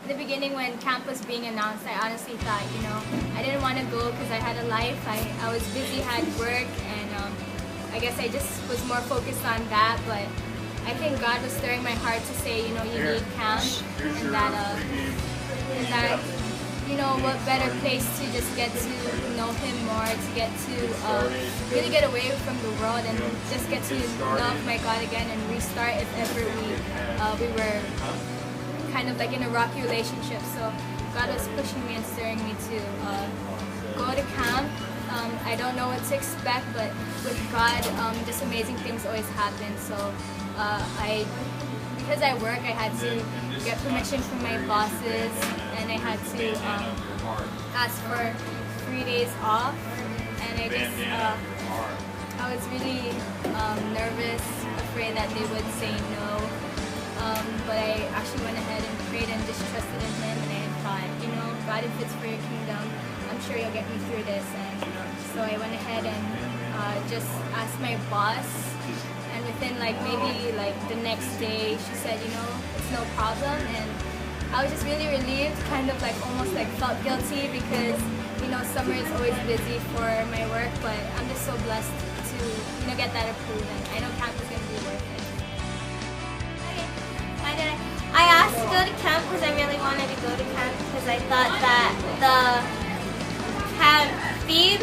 in the beginning when camp was being announced, I honestly thought, I didn't want to go because I had a life. I was busy, had work, and I guess I just was more focused on that. But I think God was stirring my heart to say, you need camp, and that what better place to just get to know Him more, to get to really get away from the world and just get to love my God again and restart if ever we were kind of like in a rocky relationship. So God was pushing me and stirring me to go to camp. I don't know what to expect, but with God, just amazing things always happen. So because I work, I had to get permission from my bosses, and I had to ask for 3 days off, and I was really nervous, afraid that they would say no, but I actually went ahead and prayed and just trusted in Him, and I thought, God, if it's for your kingdom, I'm sure you'll get me through this. And so I went ahead and just asked my boss, and within maybe the next day, she said, it's no problem. And I was just really relieved, kind of almost felt guilty because, summer is always busy for my work, but I'm just so blessed to, get that approved, and I know camp is going to be worth it. Okay, I asked to go to camp because I really wanted to go to camp because I thought that the camp theme,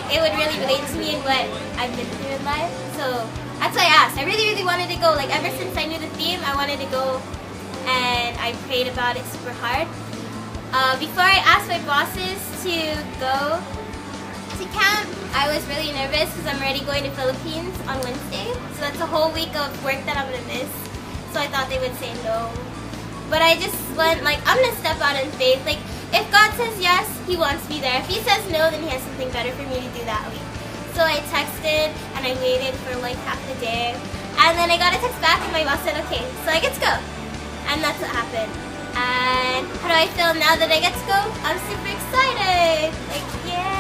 it would really relate to me and what I've been through in life. So that's why I asked. I really, really wanted to go. Ever since I knew the theme, I wanted to go, and I prayed about it super hard. Before I asked my bosses to go to camp, I was really nervous because I'm already going to Philippines on Wednesday. So that's a whole week of work that I'm going to miss. So I thought they would say no. But I just went, I'm going to step out in faith. If God says yes, He wants me there. If He says no, then He has something better for me to do that week. So I texted and I waited for half the day. And then I got a text back and my boss said, okay, so I get to go. And that's what happened. And how do I feel now that I get to go? I'm super excited. Yeah.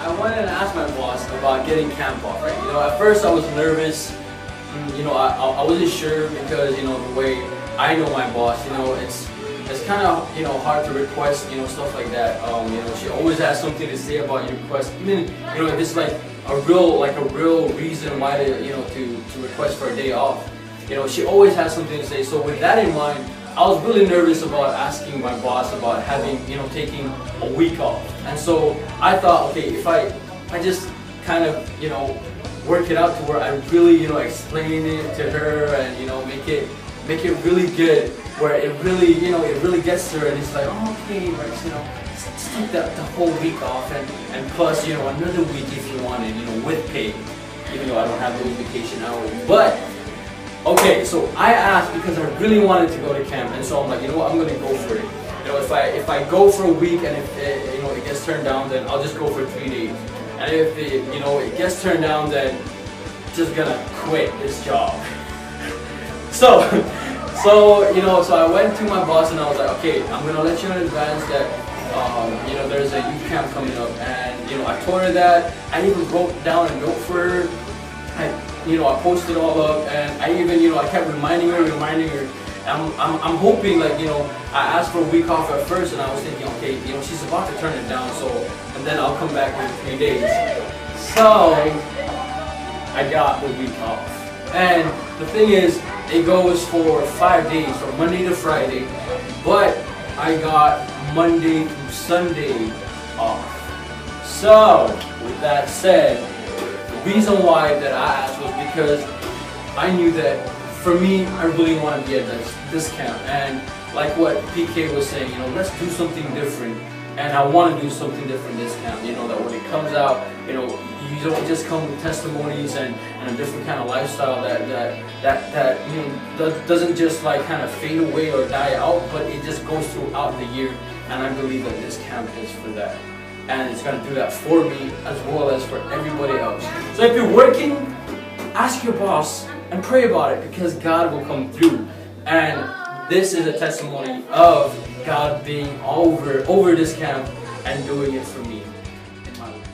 I wanted to ask my boss about getting camp off, right? At first I was nervous. I wasn't sure because, the way I know my boss, it's kind of, hard to request, stuff like that. She always has something to say about your request. Even, if it's a real reason why to request for a day off. She always has something to say. So with that in mind, I was really nervous about asking my boss about having, taking a week off. And so I thought, okay, if I just kind of, work it out to where I really, explain it to her and, make it really good, where it really, it really gets to her, and it's like, oh, okay, Rex, just take the whole week off, and plus, another week if you wanted, with pay, even though I don't have those vacation hours. But okay, so I asked because I really wanted to go to camp, and so I'm like, what, I'm gonna go for it. If I go for a week and if it gets turned down, then I'll just go for 3 days. And if it gets turned down, then just gonna quit this job. So I went to my boss and I was like, okay, I'm gonna let you know in advance that there's a youth camp coming up, and I told her that. I even wrote down a note for her. I posted all up, and I even I kept reminding her. I'm hoping I asked for a week off at first, and I was thinking, okay, she's about to turn it down, so and then I'll come back in 3 days. So I got the week off, and the thing is, it goes for 5 days, from Monday to Friday, but I got Monday through Sunday off. So with that said, the reason why that I asked was because I knew that for me, I really want to be at this camp, and like what PK was saying, let's do something different. And I want to do something different this camp. That when it comes out, you don't just come with testimonies and a different kind of lifestyle that doesn't just kind of fade away or die out, but it just goes throughout the year. And I believe that this camp is for that, and it's going to do that for me as well as for everybody else. So if you're working, ask your boss and pray about it, because God will come through. And this is a testimony of God being over this camp and doing it for me in my life.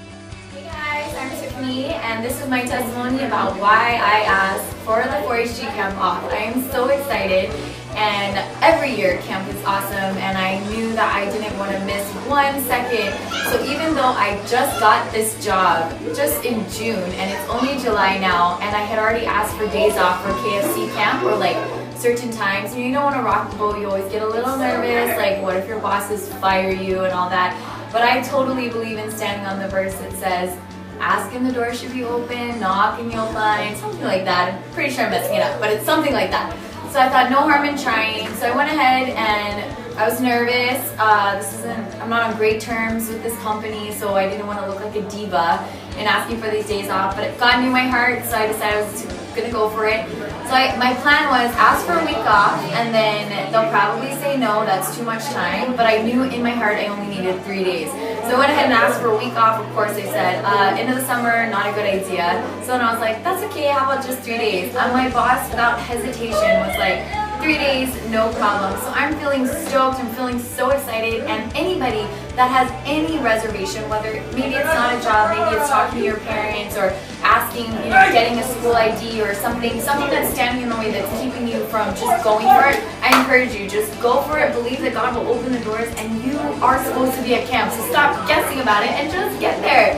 Hey guys, I'm Tiffany. Melanie, and this is my testimony about why I asked for the 4-HG camp off. I am so excited, and every year camp is awesome, and I knew that I didn't want to miss 1 second. So even though I just got this job just in June, and it's only July now, and I had already asked for days off for KFC camp or like certain times, and you don't want to rock the boat, you always get a little nervous, like what if your bosses fire you and all that. But I totally believe in standing on the verse that says, ask and the door should be open, knock and you'll find, something like that. I'm pretty sure I'm messing it up, but it's something like that. So I thought no harm in trying. So I went ahead and I was nervous. I'm not on great terms with this company, so I didn't want to look like a diva in asking for these days off. But God knew my heart, so I decided I was gonna go for it. So my plan was ask for a week off, and then they'll probably say no, that's too much time. But I knew in my heart I only needed 3 days. So I went ahead and asked for a week off. Of course, they said end of the summer, not a good idea. So then I was like, that's okay. How about just 3 days? And my boss, without hesitation, was like, 3 days, no problem. So I'm feeling stoked, I'm feeling so excited, and anybody that has any reservation, whether maybe it's not a job, maybe it's talking to your parents or asking, getting a school ID or something that's standing in the way that's keeping you from just going for it, I encourage you, just go for it, believe that God will open the doors, and you are supposed to be at camp, so stop guessing about it and just get there.